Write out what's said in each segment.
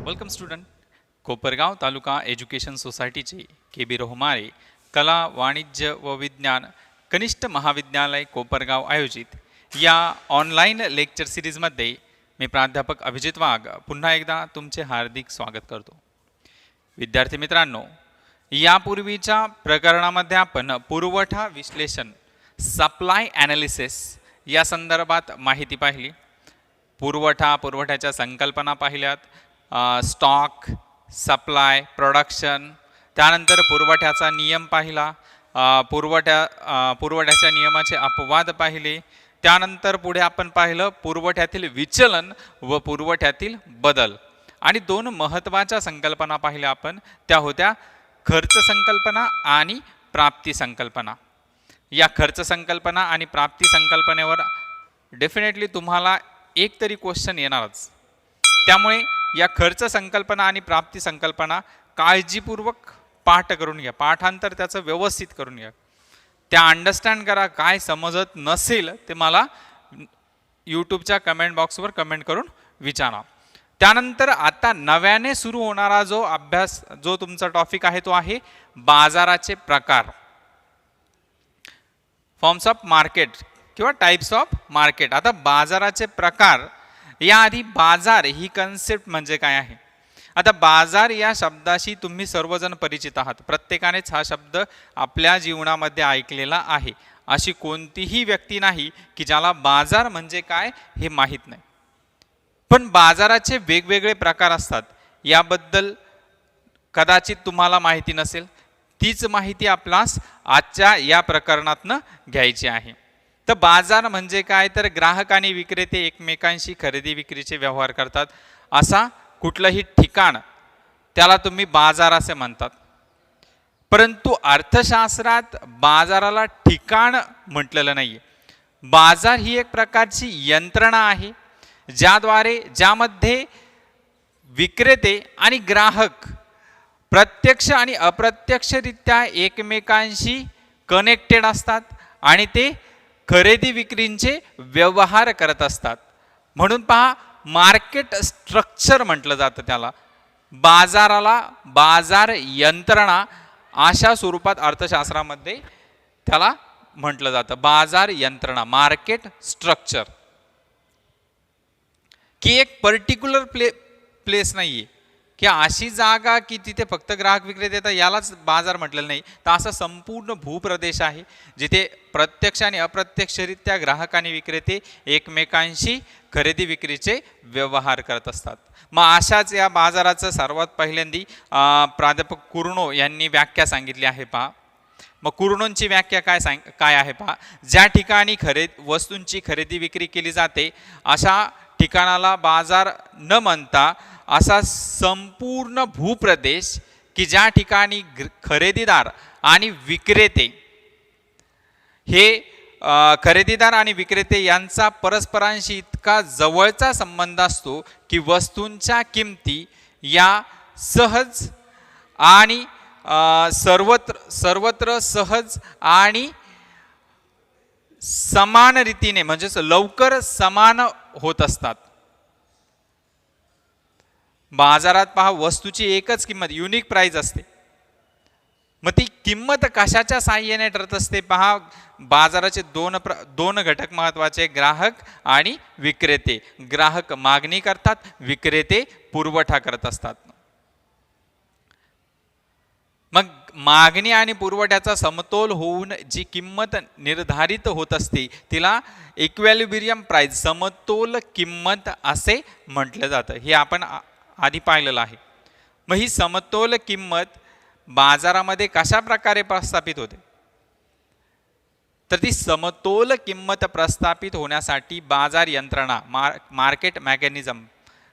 Welcome student. Kopargaon taluka education सोसायटीचे KB Rohmare कला वाणिज्य व विज्ञान कनिष्ठ महाविद्यालय कोपरगाव आयोजित या ऑनलाईन लेक्चर सिरीजमध्ये मी प्राध्यापक अभिजित वाघ पुन्हा एकदा तुमचे हार्दिक स्वागत करतो. विद्यार्थी मित्रांनो, यापूर्वीच्या प्रकरणामध्ये आपण पुरवठा विश्लेषण सप्लाय ॲनालिसिस या संदर्भात माहिती पाहिली. पुरवठ्याच्या संकल्पना पाहिल्यात, स्टॉक, सप्लाय, प्रोडक्शन, त्यानंतर पुरवठ्याचा नियम पाहिला, पुरवठ्याच्या नियमाचे अपवाद पाहिले, त्यानंतर पुढे आपण पाहिलं पुरवठ्यातील विचलन व पुरवठ्यातील बदल, आणि दोन महत्त्वाच्या संकल्पना पाहिल्या आपण. त्या होत्या खर्च संकल्पना आणि प्राप्ती संकल्पना. या खर्च संकल्पना आणि प्राप्ती संकल्पनेवर डेफिनेटली तुम्हाला एक तरी क्वेश्चन येणारच. त्यामुळे या खर्च संकल्पना आणि प्राप्ती संकल्पना काळजीपूर्वक पाठ करून घ्या, पाठांतर त्याचं व्यवस्थित करून घ्या, त्या अंडरस्टँड करा. काय समजत नसेल ते मला यूट्यूबच्या कमेंट बॉक्सवर कमेंट करून विचारा. त्यानंतर आता नव्याने सुरू होणारा जो अभ्यास, जो तुमचा टॉपिक आहे तो आहे बाजाराचे प्रकार, फॉर्म्स ऑफ मार्केट किंवा टाइप्स ऑफ मार्केट. आता बाजाराचे प्रकार, याआधी बाजार ही कन्सेप्ट म्हणजे काय आहे. आता बाजार या शब्दाशी तुम्ही सर्वजण परिचित आहात. प्रत्येकानेच हा शब्द आपल्या जीवनामध्ये ऐकलेला आहे. अशी कोणतीही व्यक्ती नाही की ज्याला बाजार म्हणजे काय हे माहीत नाही. पण बाजाराचे वेगवेगळे प्रकार असतात, याबद्दल कदाचित तुम्हाला माहिती नसेल. तीच माहिती आपणास आजच्या या प्रकरणातनं घ्यायची आहे. तर बाजार म्हणजे काय, तर ग्राहक आणि विक्रेते एकमेकांशी खरेदी विक्रीचे व्यवहार करतात. असा कुठलंही ठिकाण त्याला तुम्ही बाजार असे म्हणतात. परंतु अर्थशास्त्रात बाजाराला ठिकाण म्हटलेलं नाही. बाजार ही एक प्रकारची यंत्रणा आहे ज्यामध्ये विक्रेते आणि ग्राहक प्रत्यक्ष आणि अप्रत्यक्षरित्या एकमेकांशी कनेक्टेड असतात आणि ते खरेदी विक्रींचे व्यवहार करत असतात. म्हणून पहा, मार्केट स्ट्रक्चर म्हटलं जातं त्याला. बाजाराला बाजार यंत्रणा अशा स्वरूपात अर्थशास्त्रामध्ये त्याला म्हटलं जातं. बाजार यंत्रणा, मार्केट स्ट्रक्चर, की एक पर्टिक्युलर प्लेस नाहीये की अशी जागा की तिथे फक्त ग्राहक विक्रेते येतात, यालाच बाजार म्हटलेलं नाही. तर असा संपूर्ण भूप्रदेश आहे जिथे प्रत्यक्ष आणि अप्रत्यक्षरित्या ग्राहक आणि विक्रेते एकमेकांशी खरेदी विक्रीचे व्यवहार करत असतात. मग अशाच या बाजाराचं सर्वात पहिल्यांदा प्राध्यापक कुर्णो यांनी व्याख्या सांगितली आहे. पहा, मग कुर्णोंची व्याख्या काय आहे पहा. ज्या ठिकाणी वस्तूंची खरेदी विक्री केली जाते अशा ठिकाणाला बाजार न म्हणता असा संपूर्ण भूप्रदेश की ज्या ठिकाणी खरेदीदार आणि विक्रेते यांचा परस्परांशी इतका जवळचा संबंध असतो की वस्तूंच्या किमती या सहज आणि सर्वत्र सहज आणि समान रीतीने म्हणजेच लवकर समान होत असतात. बाजारात पहा, वस्तूची एकच किंमत, युनिक प्राइस असते. मग ती किंमत कशाच्या साहाय्याने ठरत असते पहा. बाजाराचे दोन घटक महत्वाचे, ग्राहक आणि विक्रेते. ग्राहक मागणी करतात, विक्रेते पुरवठा करत असतात. मग मागणी आणि पुरवठ्याचा समतोल होऊन जी किंमत निर्धारित होत असते तिला इक्विलिब्रियम प्राइस, समतोल किंमत असे म्हटलं जातं. हे आपण आधी पाहिलेलं आहे. मग ही समतोल किंमत बाजारामध्ये कशा प्रकारे प्रस्थापित होते, तर ती समतोल किंमत प्रस्थापित होण्यासाठी बाजार यंत्रणा, मार्केट मेकॅनिझम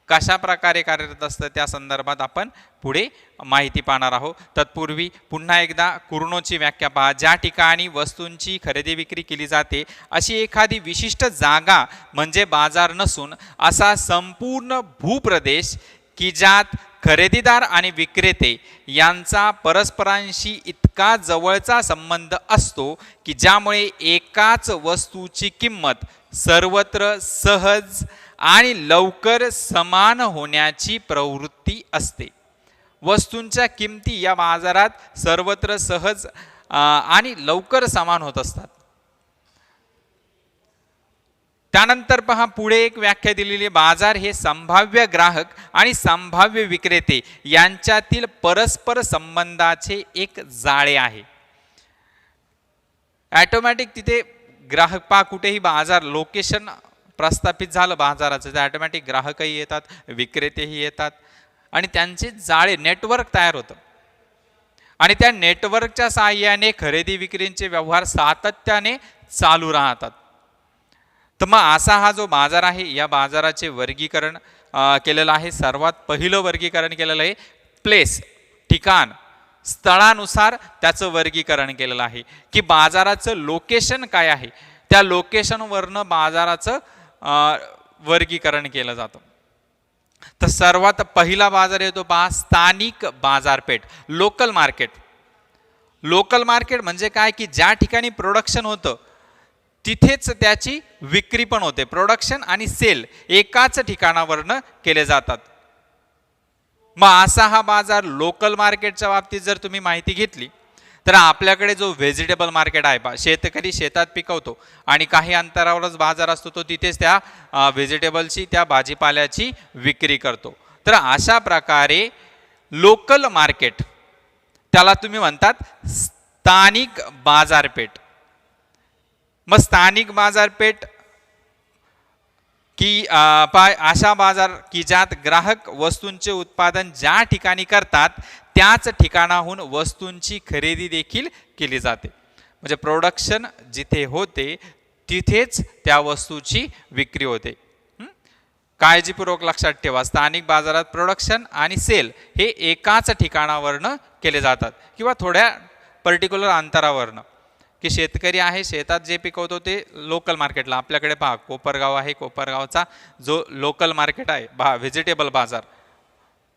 कशा प्रकारे कार्यरत असतं त्या संदर्भात आपण पुढे माहिती पाहणार आहोत. तत्पूर्वी पुन्हा एकदा कुर्णोची व्याख्या पहा. ज्या ठिकाणी वस्तूंची खरेदी विक्री केली जाते अशी एखादी विशिष्ट जागा म्हणजे बाजार नसून असा संपूर्ण भूप्रदेश की ज्यात खरेदीदार आणि विक्रेते यांचा परस्परांशी इतका जवळचा संबंध असतो की ज्यामुळे एकाच वस्तूची किंमत सर्वत्र सहज आणि लवकर समान होण्याची प्रवृत्ती असते. वस्तूंच्या किमती या बाजारात सर्वत्र सहज आणि लवकर समान होत असतात. त्यानंतर पहा पुढे एक व्याख्या दिलेली, बाजार हे संभाव्य ग्राहक आणि संभाव्य विक्रेते यांच्यातील परस्पर संबंधाचे एक जाळे आहे. ऑटोमॅटिक तिथे ग्राहक पहा, कुठेही बाजार लोकेशन प्रस्थापित झालं बाजाराचं, तर ऑटोमॅटिक ग्राहकही येतात, विक्रेतेही येतात आणि त्यांचे जाळे नेटवर्क तयार होतं आणि त्या नेटवर्कच्या साहाय्याने खरेदी विक्रीचे व्यवहार सातत्याने चालू राहतात. तर मग असा हा जो बाजार आहे, या बाजाराचे वर्गीकरण केलेलं आहे. सर्वात पहिलं वर्गीकरण केलेलं आहे प्लेस, ठिकाण, स्थळानुसार त्याचं वर्गीकरण केलेलं आहे की बाजाराचं लोकेशन काय आहे, त्या लोकेशनवरनं बाजाराचं वर्गीकरण केलं जातं. तर सर्वात पहिला बाजार येतो पहा स्थानिक बाजारपेठ, लोकल मार्केट. लोकल मार्केट म्हणजे काय की ज्या ठिकाणी प्रोडक्शन होतं तिथेच त्याची विक्री पण होते. प्रोडक्शन आणि सेल एकाच ठिकाणावरनं केले जातात. मग असा हा बाजार लोकल मार्केटच्या बाबतीत जर तुम्ही माहिती घेतली तर आपल्याकडे जो व्हेजिटेबल मार्केट आहे पहा, शेतकरी शेतात पिकवतो आणि काही अंतरावरच बाजार असतो, तो तिथेच त्या व्हेजिटेबलची, त्या भाजीपाल्याची विक्री करतो. तर अशा प्रकारे लोकल मार्केट त्याला तुम्ही म्हणतात स्थानिक बाजारपेठ. मग स्थानिक बाजारपेठ की अशा बाजार की ज्यात ग्राहक वस्तूंचे उत्पादन ज्या ठिकाणी करतात त्याच ठिकाणाहून वस्तूंची खरेदी देखील केली जाते. म्हणजे प्रोडक्शन जिथे होते तिथेच त्या वस्तूची विक्री होते. काळजीपूर्वक लक्षात ठेवा, स्थानिक बाजारात प्रोडक्शन आणि सेल हे एकाच ठिकाणावरनं केले जातात किंवा थोड्या पर्टिक्युलर अंतरावरनं. की शेतकरी आहे, शेतात जे पिकवतो ते लोकल मार्केटला. आपल्याकडे पहा कोपरगाव आहे, कोपरगावचा जो लोकल मार्केट आहे व्हेजिटेबल बाजार,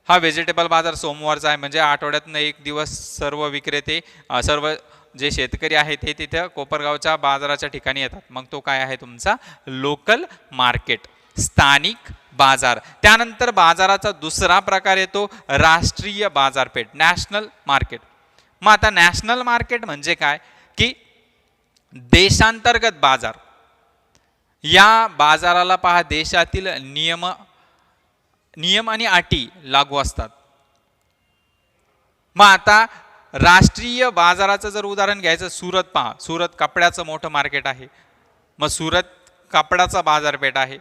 हा व्हेजिटेबल बाजार सोमवारचा आहे. म्हणजे आठवड्यातनं एक दिवस सर्व विक्रेते, सर्व जे शेतकरी आहेत हे तिथं कोपरगावच्या बाजाराच्या ठिकाणी येतात. मग तो काय आहे तुमचा लोकल मार्केट, स्थानिक बाजार. त्यानंतर बाजाराचा दुसरा प्रकार येतो राष्ट्रीय बाजारपेठ, नॅशनल मार्केट. मग आता नॅशनल मार्केट म्हणजे काय की देशांतर्गत बाजार. या बाजाराला पहा देशातील नियम आणि अटी लागू असतात. मग आता राष्ट्रीय बाजाराचं जर उदाहरण घ्यायचं, सुरत पहा, सुरत कपड्याचं मोठं मार्केट आहे. मग सुरत कपड्याचा बाजारपेठ आहे.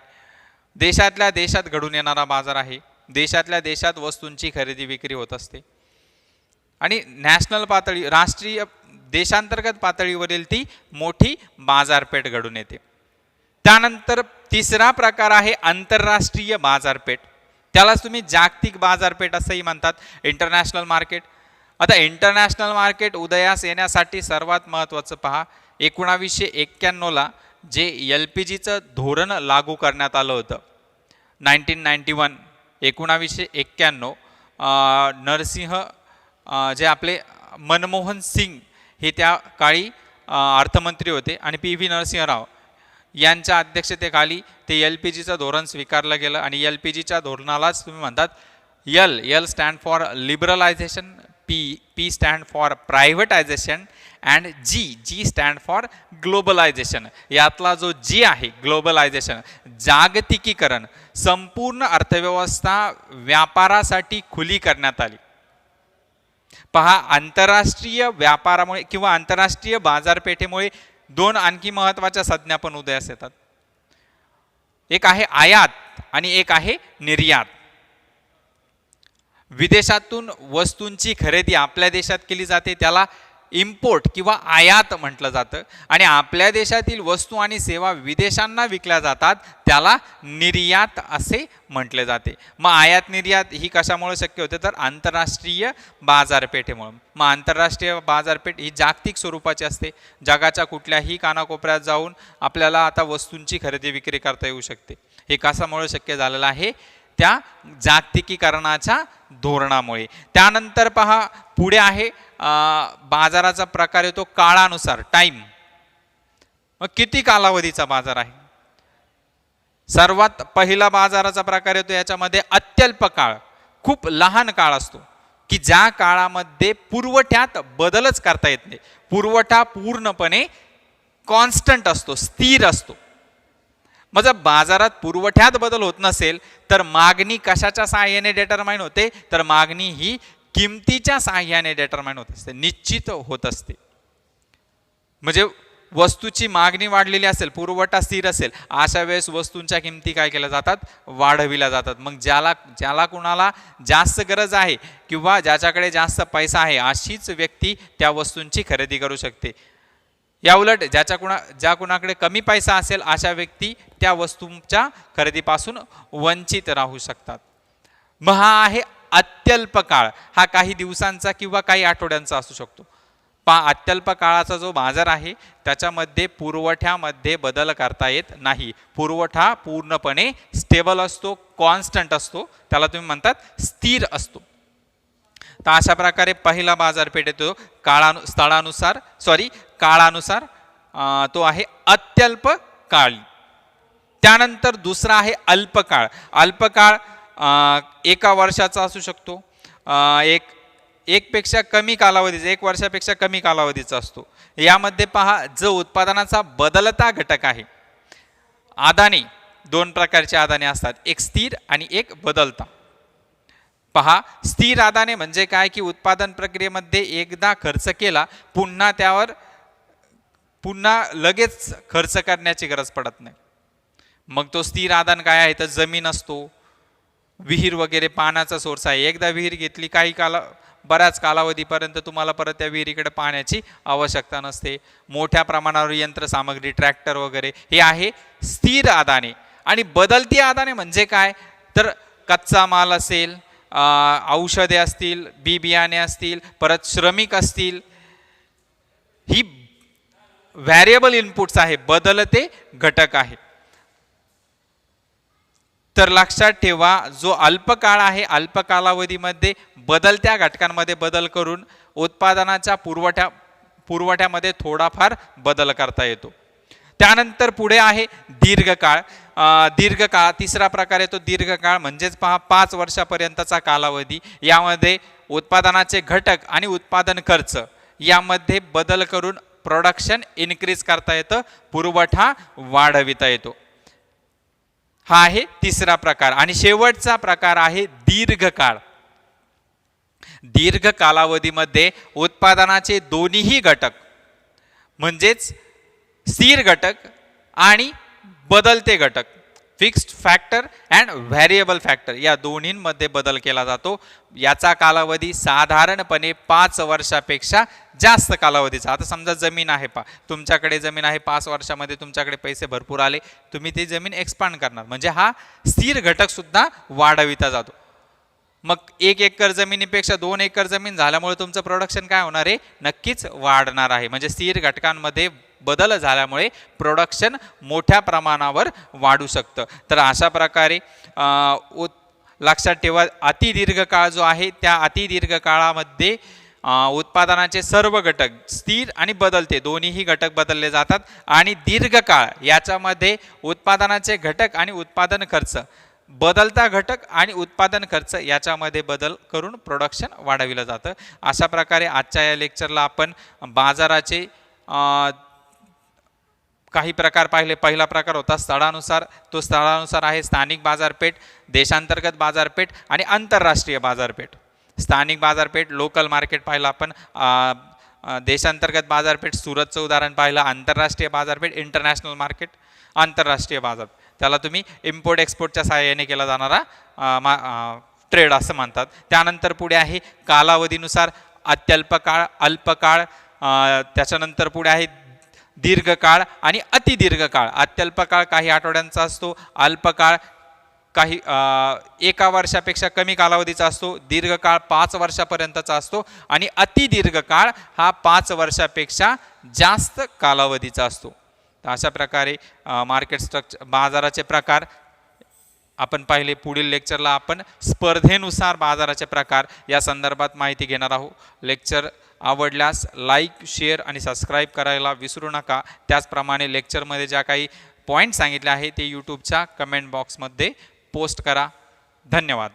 देशातल्या देशात घडून येणारा बाजार आहे. देशातल्या देशात वस्तूंची खरेदी विक्री होत असते. आणि नॅशनल पातळी, राष्ट्रीय देशांतर्गत पातळीवरील ती मोठी बाजारपेठ घडून येते. त्यानंतर तिसरा प्रकार आहे आंतरराष्ट्रीय बाजारपेठ. त्यालाच तुम्ही जागतिक बाजारपेठ असंही म्हणतात, इंटरनॅशनल मार्केट. आता इंटरनॅशनल मार्केट उदयास येण्यासाठी सर्वात महत्त्वाचं पहा, 1991ला जे LPGचं धोरण लागू करण्यात आलं होतं, 1991, 1991, नरसिंह जे आपले मनमोहन सिंग हे त्या काळी अर्थमंत्री होते आणि PV नरसिंह राव यांच्या अध्यक्षतेखाली ते LPGचं धोरण स्वीकारलं गेलं. आणि LPGच्या धोरणालाच तुम्ही म्हणतात L stand for liberalisation, P stand for privatisation and G stand for globalisation. यातला जो G आहे ग्लोबलायझेशन, जागतिकीकरण, संपूर्ण अर्थव्यवस्था व्यापारासाठी खुली करण्यात आली. पहा, आंतरराष्ट्रीय व्यापारामुळे किंवा आंतरराष्ट्रीय बाजारपेठेमुळे दोन आणखी महत्त्वाच्या संज्ञा पण उदयास येतात. एक आहे आयात आणि एक आहे निर्यात. विदेशातून वस्तूंची खरेदी आपल्या देशात केली जाते, त्याला इम्पोर्ट किंवा आयात म्हटलं जातं. आणि आपल्या देशातील वस्तू आणि सेवा विदेशांना विकल्या जातात, त्याला निर्यात असे म्हटले जाते. मग आयात निर्यात ही कशामुळे शक्य होते तर आंतरराष्ट्रीय बाजारपेठेमुळे. मग आंतरराष्ट्रीय बाजारपेठ ही जागतिक स्वरूपाची असते. जगाच्या कुठल्याही कानाकोपऱ्यात जाऊन आपल्याला आता वस्तूंची खरेदी विक्री करता येऊ शकते. हे कशामुळे शक्य झालेलं आहे, त्या जागतिकीकरणाच्या धोरणामुळे. त्यानंतर पहा पुढे आहे बाजाराचा प्रकार येतो काळानुसार, टाइम. मग किती कालावधीचा बाजार आहे, सर्वात पहिला बाजाराचा प्रकार येतो याच्यामध्ये अत्यल्प काळ, खूप लहान काळ असतो की ज्या काळामध्ये पुरवठ्यात बदलच करता येत नाही. पुरवठा पूर्णपणे कॉन्स्टंट असतो, स्थिर असतो. मग जर बाजारात पुरवठ्यात बदल होत नसेल तर मागणी कशाच्या सहाय्याने डिटरमाइन होते, तर मागणी ही किमतीच्या सहाय्याने डिटरमाइन होत असते, निश्चित होत असते. म्हणजे वस्तूची मागणी वाढलेली असेल, पुरवठा स्थिर असेल, अशा वेळेस वस्तूंच्या किमती काय केल्या जातात, वाढविल्या जातात. मग ज्याला कुणाला जास्त गरज आहे किंवा ज्याच्याकडे जास्त पैसा आहे अशीच व्यक्ती त्या वस्तूंची खरेदी करू शकते. या उलट ज्या कुणाकडे कमी पैसा असेल अशा व्यक्ती त्या वस्तूंच्या खरेदीपासून वंचित राहू शकतात. मग हा आहे अत्यल्प काळ. हा काही दिवसांचा किंवा काही आठवड्यांचा असू शकतो. अत्यल्प काळाचा जो बाजार आहे त्याच्यामध्ये पुरवठ्यामध्ये बदल करता येत नाही. पुरवठा पूर्णपणे स्टेबल असतो, कॉन्स्टंट असतो, त्याला तुम्ही म्हणतात स्थिर असतो. तर अशा प्रकारे पहिला बाजारपेठ येतो काळानुसार, तो आहे अत्यल्प काळ. त्यानंतर दुसरा आहे अल्पकाळ. अल्पकाळ एका वर्षाचा असू शकतो, एक पेक्षा कमी कालावधीचा, 1 वर्षापेक्षा कमी कालावधीचा असतो. यामध्ये पहा, जो उत्पादनाचा बदलता घटक आहे. आदाने 2 प्रकारचे आदाने असतात, एक स्थिर आणि एक बदलता. पहा, स्थिर आदाने म्हणजे काय की उत्पादन प्रक्रियेमध्ये एकदा खर्च केला पुन्हा लगेच खर्च करण्याची गरज पडत नाही. मग तो स्थिर आदान काय आहे, तर जमीन असतो, विहीर वगैरे पाण्याचा सोर्स आहे. एकदा विहीर घेतली बऱ्याच कालावधीपर्यंत तुम्हाला परत त्या विहिरीकडे पाण्याची आवश्यकता नसते. मोठ्या प्रमाणावर यंत्रसामग्री, ट्रॅक्टर वगैरे हे आहे स्थिर आदाने. आणि बदलती आदाने म्हणजे काय, तर कच्चा माल असेल, औषधे असतील, बियाणे असतील, परत श्रमिक असतील, ही व्हॅरिएबल इनपुट्स आहे, बदलते घटक आहे. तर लक्षात ठेवा, जो अल्पकाळ आहे, अल्प कालावधीमध्ये बदलत्या घटकांमध्ये बदल करून उत्पादनाच्या पुरवठ्यामध्ये थोडाफार बदल करता येतो. त्यानंतर पुढे आहे दीर्घकाळ. तिसरा प्रकार येतो दीर्घकाळ, म्हणजेच पहा 5 वर्षापर्यंतचा कालावधी. यामध्ये उत्पादनाचे घटक आणि उत्पादन खर्च यामध्ये बदल करून प्रोडक्शन इन्क्रीज करता येतं, पुरवठा वाढविता येतो. हा आहे तिसरा प्रकार. आणि शेवटचा प्रकार आहे दीर्घकाळ. दीर्घ कालावधीमध्ये उत्पादनाचे दोन्हीही घटक म्हणजेच स्थिर घटक आणि बदलते घटक, fixed factor and variable factor, या दोन्हींमध्ये बदल केला जातो. याचा कालावधी साधारणपणे 5 वर्षापेक्षा जास्त कालावधीचा. आता समजा जमीन आहे, तुमच्याकडे जमीन आहे, 5 वर्षामध्ये तुमच्याकडे पैसे भरपूर आले, तुम्ही ती जमीन एक्सपांड करणार, म्हणजे हा स्थिर घटक सुद्धा वाढविता जातो. मग 1 एकर जमिनीपेक्षा 2 एकर जमीन झाल्यामुळे तुमचं प्रोडक्शन काय होणार आहे, नक्कीच वाढणार आहे. म्हणजे स्थिर घटकांमध्ये बदल झाल्यामुळे प्रोडक्शन मोठ्या प्रमाणावर वाढू शकतं. तर अशा प्रकारे लक्षात ठेवा, अतिदीर्घ काळ जो आहे त्या अतिदीर्घ काळामध्ये उत्पादनाचे सर्व घटक स्थिर आणि बदलते दोन्हीही घटक बदलले जातात. आणि दीर्घकाळ याच्यामध्ये उत्पादनाचे घटक आणि उत्पादन खर्च, बदलता घटक आणि उत्पादन खर्च याच्यामध्ये बदल करून प्रोडक्शन वाढविलं जातं. अशा प्रकारे आजच्या या लेक्चरला आपण बाजाराचे काही प्रकार पाहिले. पहिला प्रकार होता स्थळानुसार. तो स्थळानुसार आहे स्थानिक बाजारपेठ, देशांतर्गत बाजारपेठ आणि आंतरराष्ट्रीय बाजारपेठ. स्थानिक बाजारपेठ लोकल मार्केट पाहिलं आपण, देशांतर्गत बाजारपेठ सुरतचं उदाहरण पाहिलं, आंतरराष्ट्रीय बाजारपेठ इंटरनॅशनल मार्केट, आंतरराष्ट्रीय बाजार त्याला तुम्ही इम्पोर्ट एक्सपोर्टच्या सहाय्याने केला जाणारा ट्रेड असं म्हणतात. त्यानंतर पुढे आहे कालावधीनुसार अत्यल्पकाळ, अल्पकाळ, त्याच्यानंतर पुढे आहे दीर्घकाळ आणि अतिदीर्घकाळ. अत्यल्पकाळ काही आठवड्यांचा असतो, अल्पकाळ काही 1 वर्षापेक्षा कमी कालावधीचा असतो, दीर्घकाळ 5 वर्षापर्यंतचा असतो आणि अतिदीर्घकाळ हा 5 वर्षापेक्षा जास्त कालावधीचा असतो. तर अशा प्रकारे मार्केट स्ट्रक्चर, बाजाराचे प्रकार आपण पाहिले. पुढील लेक्चरला आपण स्पर्धेनुसार बाजाराचे प्रकार या संदर्भात माहिती घेणार आहोत. लेक्चर आवडल्यास लाईक, शेअर आणि सबस्क्राईब करायला विसरू नका. त्याचप्रमाणे लेक्चरमध्ये ज्या काही पॉईंट सांगितले आहे ते यूट्यूबच्या कमेंट बॉक्समध्ये पोस्ट करा. धन्यवाद.